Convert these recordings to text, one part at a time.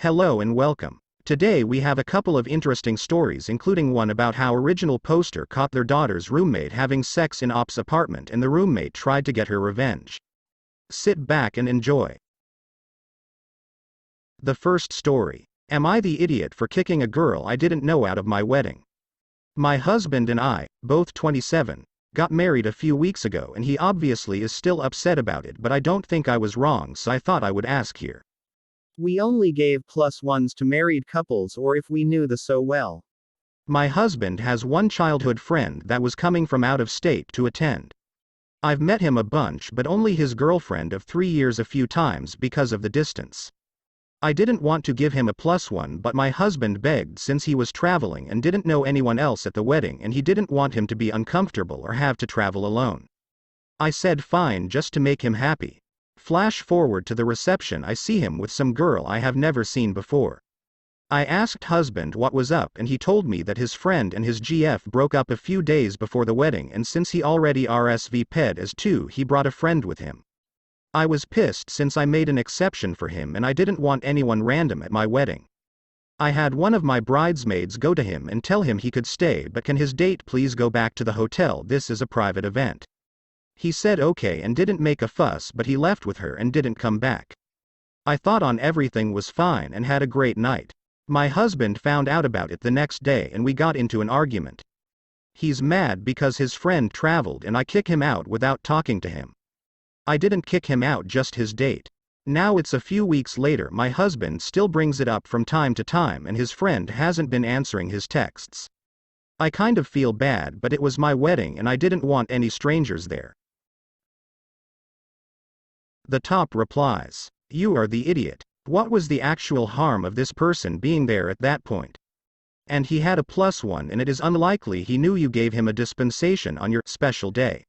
Hello and welcome. Today we have a couple of interesting stories, including one about how original poster caught their daughter's roommate having sex in Op's apartment and the roommate tried to get her revenge. Sit back and enjoy. The first story. Am I the idiot for kicking a girl I didn't know out of my wedding? My husband and I, both 27, got married a few weeks ago and he obviously is still upset about it, but I don't think I was wrong, so I thought I would ask here. We only gave +1s to married couples or if we knew the so well. My husband has one childhood friend that was coming from out of state to attend. I've met him a bunch, but only his girlfriend of 3 years a few times because of the distance. I didn't want to give him a +1, but my husband begged since he was traveling and didn't know anyone else at the wedding and he didn't want him to be uncomfortable or have to travel alone. I said fine just to make him happy. Flash forward to the reception, I see him with some girl I have never seen before. I asked husband what was up and he told me that his friend and his GF broke up a few days before the wedding, and since he already RSVP'd as two, he brought a friend with him. I was pissed since I made an exception for him and I didn't want anyone random at my wedding. I had one of my bridesmaids go to him and tell him he could stay, but can his date please go back to the hotel, this is a private event. He said okay and didn't make a fuss, but he left with her and didn't come back. I thought on everything was fine and had a great night. My husband found out about it the next day and we got into an argument. He's mad because his friend traveled and I kick him out without talking to him. I didn't kick him out, just his date. Now it's a few weeks later, my husband still brings it up from time to time and his friend hasn't been answering his texts. I kind of feel bad, but it was my wedding and I didn't want any strangers there. The top replies, "You are the idiot. What was the actual harm of this person being there at that point? And he had a +1 and it is unlikely he knew you gave him a dispensation on your special day.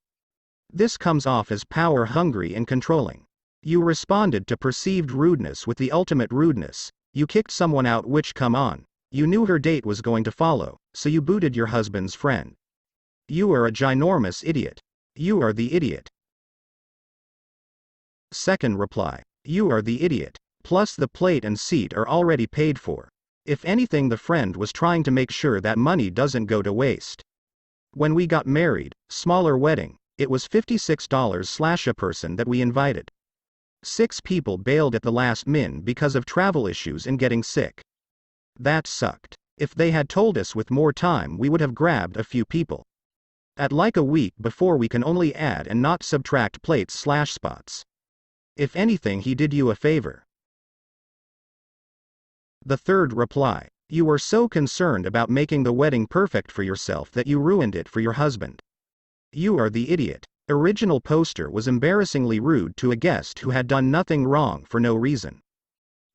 This comes off as power hungry and controlling. You responded to perceived rudeness with the ultimate rudeness. You kicked someone out, which, come on. You knew her date was going to follow, so you booted your husband's friend. You are a ginormous idiot. You are the idiot." Second reply, "You are the idiot. Plus the plate and seat are already paid for. If anything, the friend was trying to make sure that money doesn't go to waste. When we got married, smaller wedding, it was $56 a person that we invited. 6 people bailed at the last min because of travel issues and getting sick. That sucked. If they had told us with more time, we would have grabbed a few people. At like a week before, we can only add and not subtract plates/spots. If anything, he did you a favor." The third reply, "You were so concerned about making the wedding perfect for yourself that you ruined it for your husband. You are the idiot. Original poster was embarrassingly rude to a guest who had done nothing wrong for no reason.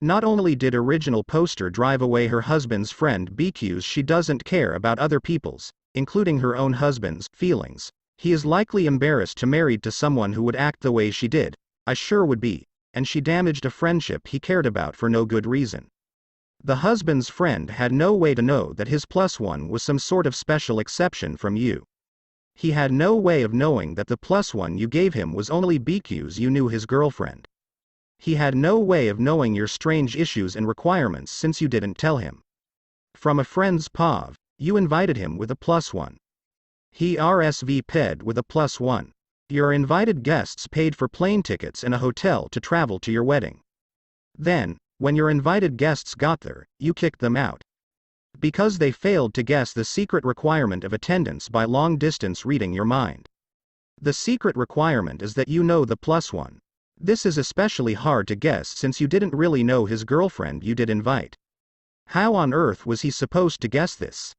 Not only did original poster drive away her husband's friend because she doesn't care about other people's, including her own husband's, feelings, he is likely embarrassed to married to someone who would act the way she did. I sure would be. And she damaged a friendship he cared about for no good reason. The husband's friend had no way to know that his +1 was some sort of special exception from you. He had no way of knowing that the +1 you gave him was only because you knew his girlfriend. He had no way of knowing your strange issues and requirements since you didn't tell him. From a friend's POV, you invited him with a +1. He RSVP'd with a +1. Your invited guests paid for plane tickets and a hotel to travel to your wedding. Then, when your invited guests got there, you kicked them out. Because they failed to guess the secret requirement of attendance by long distance reading your mind. The secret requirement is that you know the +1. This is especially hard to guess since you didn't really know his girlfriend you did invite. How on earth was he supposed to guess this?"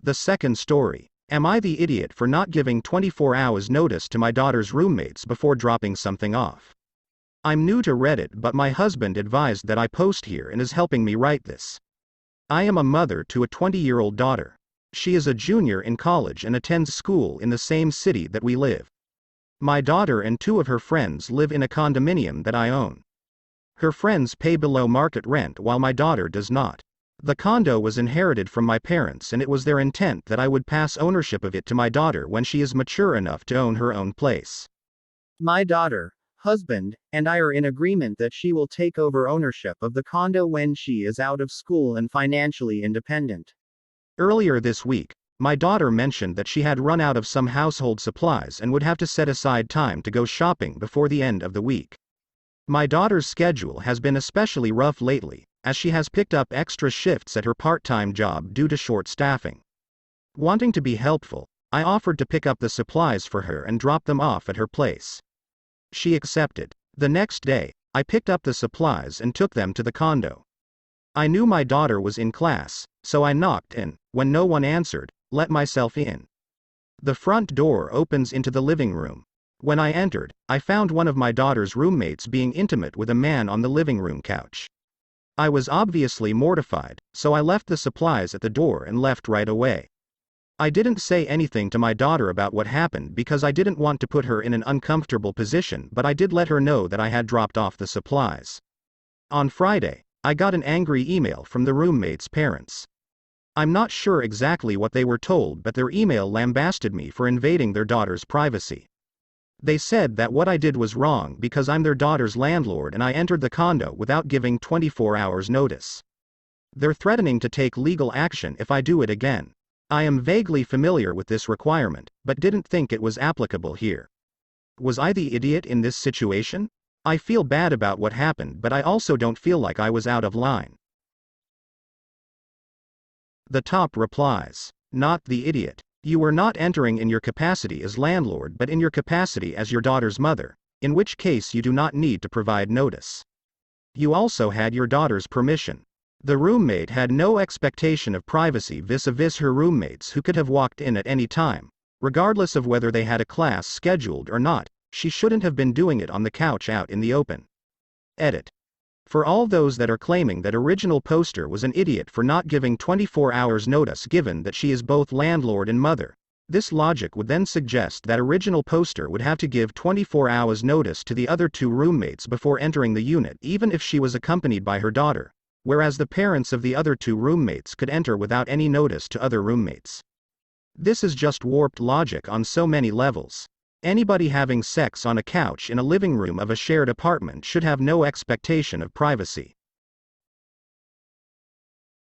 The second story. Am I the idiot for not giving 24 hours notice to my daughter's roommates before dropping something off? I'm new to Reddit, but my husband advised that I post here and is helping me write this. I am a mother to a 20-year-old daughter. She is a junior in college and attends school in the same city that we live. My daughter and 2 of her friends live in a condominium that I own. Her friends pay below market rent while my daughter does not. The condo was inherited from my parents and it was their intent that I would pass ownership of it to my daughter when she is mature enough to own her own place. My daughter, husband and I are in agreement that she will take over ownership of the condo when she is out of school and financially independent. Earlier this week, my daughter mentioned that she had run out of some household supplies and would have to set aside time to go shopping before the end of the week. My daughter's schedule has been especially rough lately, as she has picked up extra shifts at her part-time job due to short staffing. Wanting to be helpful, I offered to pick up the supplies for her and drop them off at her place. She accepted. The next day, I picked up the supplies and took them to the condo. I knew my daughter was in class, so I knocked and, when no one answered, let myself in. The front door opens into the living room. When I entered, I found one of my daughter's roommates being intimate with a man on the living room couch. I was obviously mortified, so I left the supplies at the door and left right away. I didn't say anything to my daughter about what happened because I didn't want to put her in an uncomfortable position, but I did let her know that I had dropped off the supplies. On Friday, I got an angry email from the roommate's parents. I'm not sure exactly what they were told, but their email lambasted me for invading their daughter's privacy. They said that what I did was wrong because I'm their daughter's landlord and I entered the condo without giving 24 hours notice. They're threatening to take legal action if I do it again. I am vaguely familiar with this requirement, but didn't think it was applicable here. Was I the idiot in this situation? I feel bad about what happened, but I also don't feel like I was out of line. The top replies. Not the idiot. You were not entering in your capacity as landlord but in your capacity as your daughter's mother, in which case you do not need to provide notice. You also had your daughter's permission. The roommate had no expectation of privacy vis-a-vis her roommates who could have walked in at any time, regardless of whether they had a class scheduled or not. She shouldn't have been doing it on the couch out in the open. Edit. For all those that are claiming that original poster was an idiot for not giving 24 hours notice given that she is both landlord and mother, this logic would then suggest that original poster would have to give 24 hours notice to the other two roommates before entering the unit even if she was accompanied by her daughter, whereas the parents of the other two roommates could enter without any notice to other roommates. This is just warped logic on so many levels. Anybody having sex on a couch in a living room of a shared apartment should have no expectation of privacy.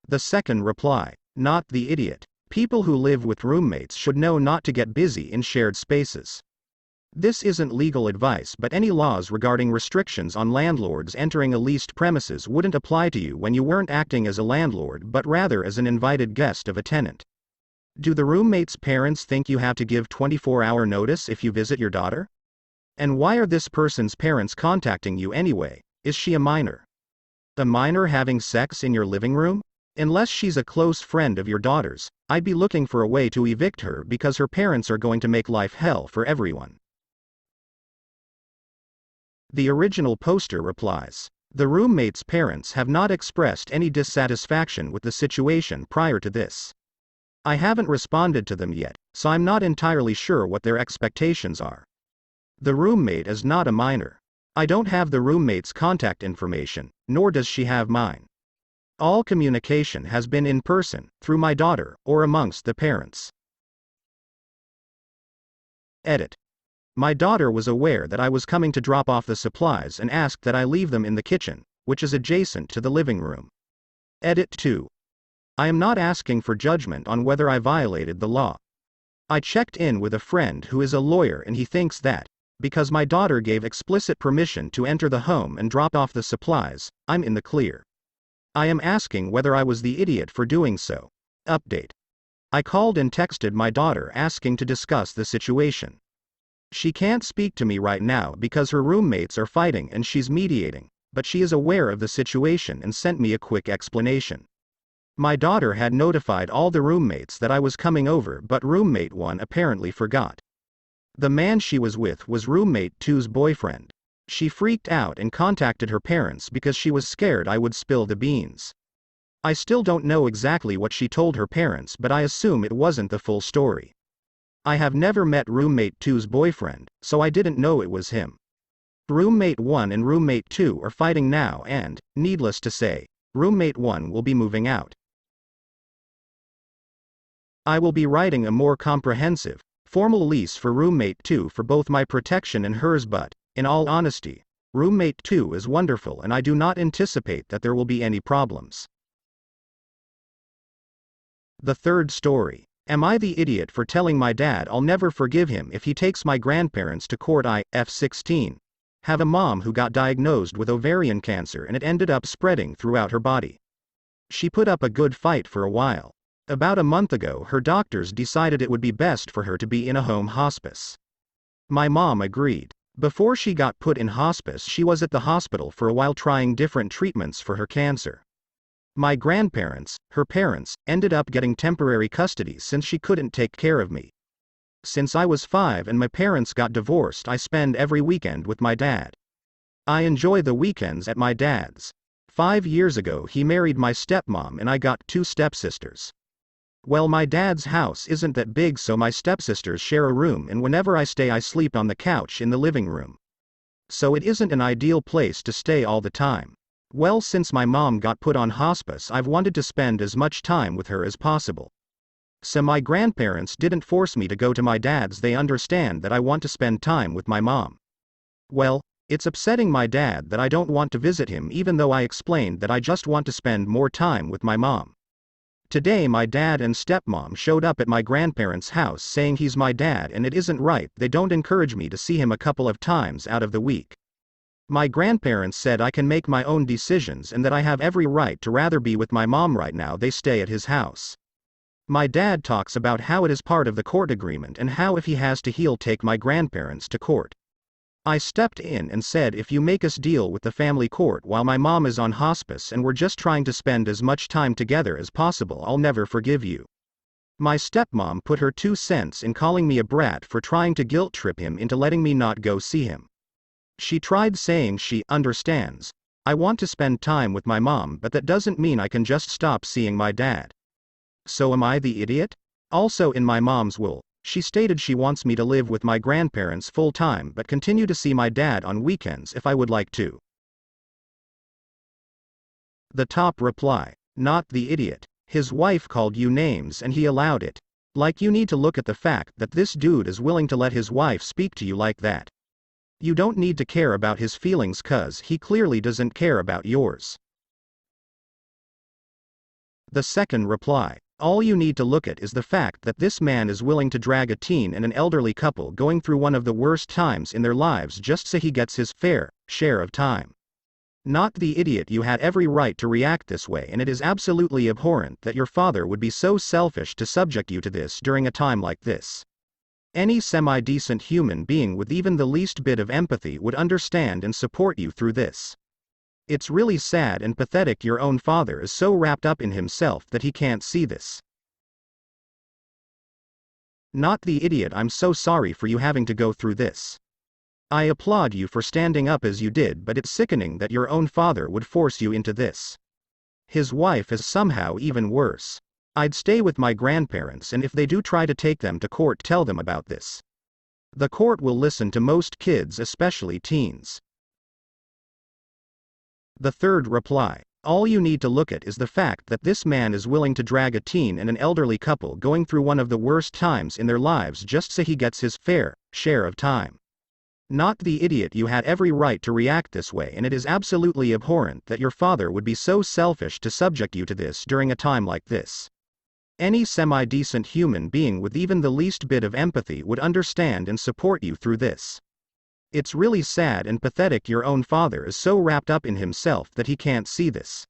The second reply. Not the idiot. People who live with roommates should know not to get busy in shared spaces. This isn't legal advice, but any laws regarding restrictions on landlords entering a leased premises wouldn't apply to you when you weren't acting as a landlord but rather as an invited guest of a tenant. Do the roommate's parents think you have to give 24-hour notice if you visit your daughter? And why are this person's parents contacting you anyway? Is she a minor? A minor having sex in your living room? Unless she's a close friend of your daughter's, I'd be looking for a way to evict her because her parents are going to make life hell for everyone. The original poster replies. The roommate's parents have not expressed any dissatisfaction with the situation prior to this. I haven't responded to them yet, so I'm not entirely sure what their expectations are. The roommate is not a minor. I don't have the roommate's contact information, nor does she have mine. All communication has been in person, through my daughter, or amongst the parents. Edit. My daughter was aware that I was coming to drop off the supplies and asked that I leave them in the kitchen, which is adjacent to the living room. Edit 2. I am not asking for judgment on whether I violated the law. I checked in with a friend who is a lawyer and he thinks that, because my daughter gave explicit permission to enter the home and drop off the supplies, I'm in the clear. I am asking whether I was the idiot for doing so. Update. I called and texted my daughter asking to discuss the situation. She can't speak to me right now because her roommates are fighting and she's mediating, but she is aware of the situation and sent me a quick explanation. My daughter had notified all the roommates that I was coming over, but roommate 1 apparently forgot. The man she was with was roommate 2's boyfriend. She freaked out and contacted her parents because she was scared I would spill the beans. I still don't know exactly what she told her parents, but I assume it wasn't the full story. I have never met roommate 2's boyfriend, so I didn't know it was him. Roommate 1 and roommate 2 are fighting now and, needless to say, roommate 1 will be moving out. I will be writing a more comprehensive, formal lease for roommate 2 for both my protection and hers, but, In all honesty, roommate 2 is wonderful and I do not anticipate that there will be any problems. The third story. Am I the idiot for telling my dad I'll never forgive him if he takes my grandparents to court? I, F16. Have a mom who got diagnosed with ovarian cancer and it ended up spreading throughout her body. She put up a good fight for a while. About a month ago, her doctors decided it would be best for her to be in a home hospice. My mom agreed. Before she got put in hospice, she was at the hospital for a while trying different treatments for her cancer. My grandparents, her parents, ended up getting temporary custody since she couldn't take care of me. Since I was 5 and my parents got divorced, I spend every weekend with my dad. I enjoy the weekends at my dad's. 5 years ago he married my stepmom and I got 2 stepsisters. Well, my dad's house isn't that big, so my stepsisters share a room and whenever I stay I sleep on the couch in the living room. So it isn't an ideal place to stay all the time. Well, since my mom got put on hospice, I've wanted to spend as much time with her as possible. So my grandparents didn't force me to go to my dad's, they understand that I want to spend time with my mom. Well, it's upsetting my dad that I don't want to visit him even though I explained that I just want to spend more time with my mom. Today my dad and stepmom showed up at my grandparents' house saying he's my dad and it isn't right, they don't encourage me to see him a couple of times out of the week. My grandparents said I can make my own decisions and that I have every right to rather be with my mom right now. They stay at his house. My dad talks about how it is part of the court agreement and how if he has to he'll take my grandparents to court. I stepped in and said, if you make us deal with the family court while my mom is on hospice and we're just trying to spend as much time together as possible, I'll never forgive you. My stepmom put her 2 cents in calling me a brat for trying to guilt trip him into letting me not go see him. She tried saying she understands. I want to spend time with my mom, but that doesn't mean I can just stop seeing my dad. So am I the idiot? Also, in my mom's will, she stated she wants me to live with my grandparents full time but continue to see my dad on weekends if I would like to. The top reply. Not the idiot. His wife called you names and he allowed it. Like, you need to look at the fact that this dude is willing to let his wife speak to you like that. You don't need to care about his feelings cause he clearly doesn't care about yours. The second reply. All you need to look at is the fact that this man is willing to drag a teen and an elderly couple going through one of the worst times in their lives just so he gets his fair share of time. Not the idiot. You had every right to react this way and it is absolutely abhorrent that your father would be so selfish to subject you to this during a time like this. Any semi-decent human being with even the least bit of empathy would understand and support you through this. It's really sad and pathetic your own father is so wrapped up in himself that he can't see this. Not the idiot. I'm so sorry for you having to go through this. I applaud you for standing up as you did, but it's sickening that your own father would force you into this. His wife is somehow even worse. I'd stay with my grandparents and if they do try to take them to court, tell them about this. The court will listen to most kids, especially teens. The third reply. All you need to look at is the fact that this man is willing to drag a teen and an elderly couple going through one of the worst times in their lives just so he gets his fair share of time. Not the idiot. You had every right to react this way and it is absolutely abhorrent that your father would be so selfish to subject you to this during a time like this. Any semi-decent human being with even the least bit of empathy would understand and support you through this. It's really sad and pathetic your own father is so wrapped up in himself that he can't see this.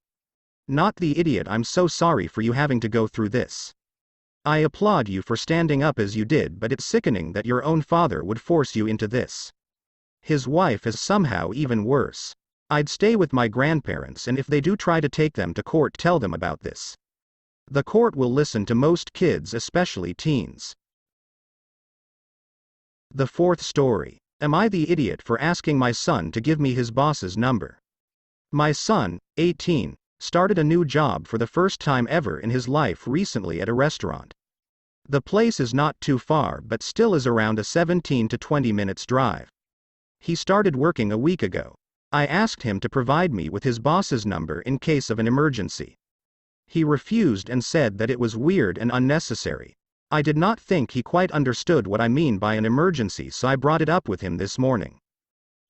Not the idiot. I'm so sorry for you having to go through this. I applaud you for standing up as you did, but it's sickening that your own father would force you into this. His wife is somehow even worse. I'd stay with my grandparents and if they do try to take them to court, tell them about this. The court will listen to most kids, especially teens. The fourth story. Am I the idiot for asking my son to give me his boss's number? My son, 18, started a new job for the first time ever in his life recently at a restaurant. The place is not too far but still is around a 17 to 20 minutes drive. He started working a week ago. I asked him to provide me with his boss's number in case of an emergency. He refused and said that it was weird and unnecessary. I did not think he quite understood what I mean by an emergency, so I brought it up with him this morning.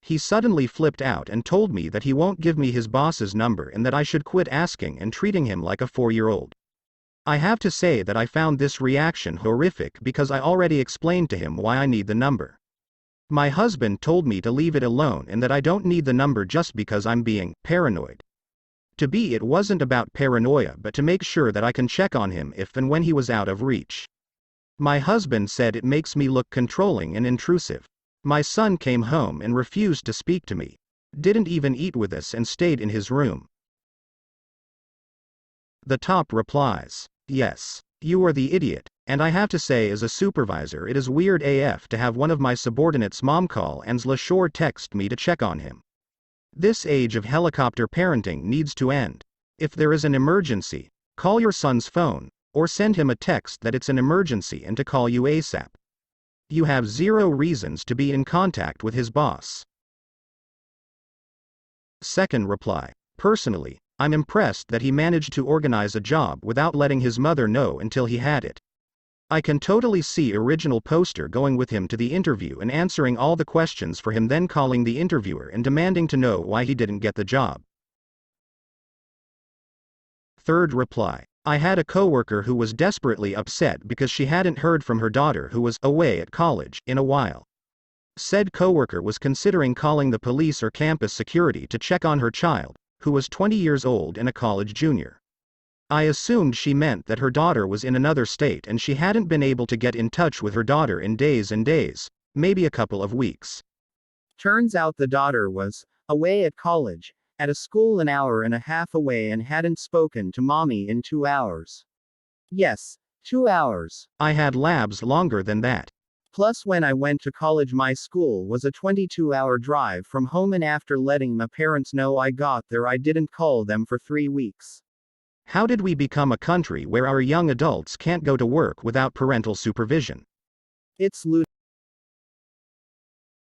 He suddenly flipped out and told me that he won't give me his boss's number and that I should quit asking and treating him like a 4-year-old. I have to say that I found this reaction horrific because I already explained to him why I need the number. My husband told me to leave it alone and that I don't need the number just because I'm being paranoid. To be, it wasn't about paranoia but to make sure that I can check on him if and when he was out of reach. My husband said it makes me look controlling and intrusive. My son came home and refused to speak to me. Didn't even eat with us and stayed in his room. The top replies, "Yes, you are the idiot, and I have to say as a supervisor it is weird AF to have one of my subordinates mom call and /shore text me to check on him. This age of helicopter parenting needs to end. If there is an emergency, call your son's phone, or send him a text that it's an emergency and to call you ASAP. You have 0 reasons to be in contact with his boss." Second reply, "Personally, I'm impressed that he managed to organize a job without letting his mother know until he had it. I can totally see original poster going with him to the interview and answering all the questions for him, then calling the interviewer and demanding to know why he didn't get the job." Third reply, "I had a coworker who was desperately upset because she hadn't heard from her daughter who was away at college in a while. Said coworker was considering calling the police or campus security to check on her child, who was 20 years old and a college junior. I assumed she meant that her daughter was in another state and she hadn't been able to get in touch with her daughter in days and days, maybe a couple of weeks. Turns out the daughter was away at college, at a school an hour and a half away, and hadn't spoken to mommy in 2 hours. Yes, 2 hours. I had labs longer than that. Plus when I went to college my school was a 22-hour drive from home, and after letting my parents know I got there I didn't call them for 3 weeks. How did we become a country where our young adults can't go to work without parental supervision? It's ludicrous.